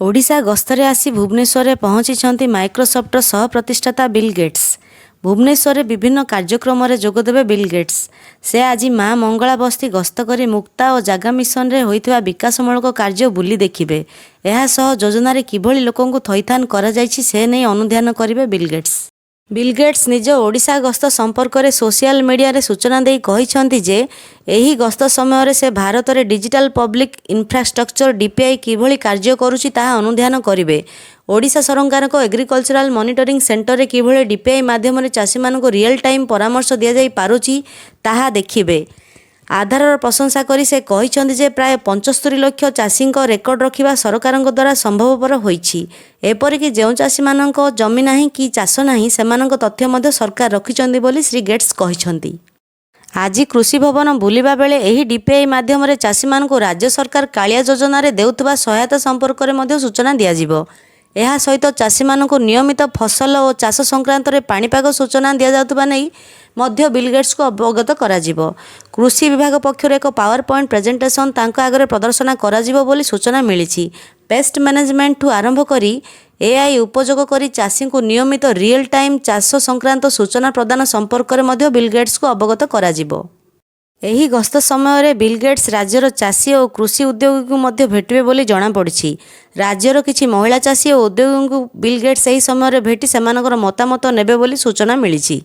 ओडिशा गस्तरे आसी भुवनेश्वर पहुंची माइक्रोसॉफ्ट सह प्रतिष्ठाता बिल गेट्स। भुवनेश्वर विभिन्न कार्यक्रम में जोगदेवे बिल गेट्स। से आज माँ मंगला बस्ती गस्त कर मुक्ता और जागा मिशन रे होइथिबा विकासमूलक कार्य बुली देखिबे। एहा सह योजन किभली लोकंकु थैथान करा जायछि से नहीं अनुध्यान करिवे बिल गेट्स। बिल गेट्स निज ओडिशा गस्त संपर्क में सोशल मीडिया रे सूचना दे कहिसंती जे एही गस्त समय से भारत में डिजिटल पब्लिक इंफ्रास्ट्रक्चर डीपीआई किभली कार्य करुछि ताहा अनुध्यान करिवे। ओडिशा सरकार को एग्रीकल्चरल मॉनिटरिंग सेंटर रे किभली डीपीआई माध्यम रे चाषी मानक रियल टाइम परामर्श दिया जाई पारुछि ताहा देखिबे। आधार प्रशंसा करी से कहिसंती जे प्राय 75 लाख चाषी रेकर्ड रखिबा सरकार द्वारा संभवपर होईछि। एपरिक जो चाषी मानक जमी नाही कि चाष नाही सेमानक तथ्य मध्य सरकार रखिचंदी बोली श्री गेट्स कहिसंती। आज कृषि भवन बुलिबा बेले एही डीपीआई माध्यम रे चाषी मानक राज्य सरकार कालिया योजना रे देउतबा सहायता संपर्क में मध्य सूचना दिया जिवो। एहा सहित चाषी मानक नियमित फसल और चाष संक्रांत रे पाणीपाग सूचना दिया जाउतबा नै मध्य बिल गेट्स को अवगत करा जिवो। कृषि विभाग पक्षर एक पावर पॉइंट प्रेजेंटेशन तांको आगे प्रदर्शन करा जिवो बोली सूचना मिली। पेस्ट मैनेजमेंट ठू आरंभ करी एआई उपयोग करी चाषी को नियमित रियल टाइम चाष संक्रांत सूचना प्रदान संपर्क में मध्य बिल गेट्स को अवगत करा जिवो। एही गस्त समय रे बिल गेट्स राज्यर चाषी और कृषि उद्योगी को मध्य भेटिबे बोली जणा पड़िछि। राज्यर किछि महिला चाषी और उद्योगी को बिल गेट्स एही समय रे भेटी सेमानकर मतामत नेबे बोली सूचना मिलिछि।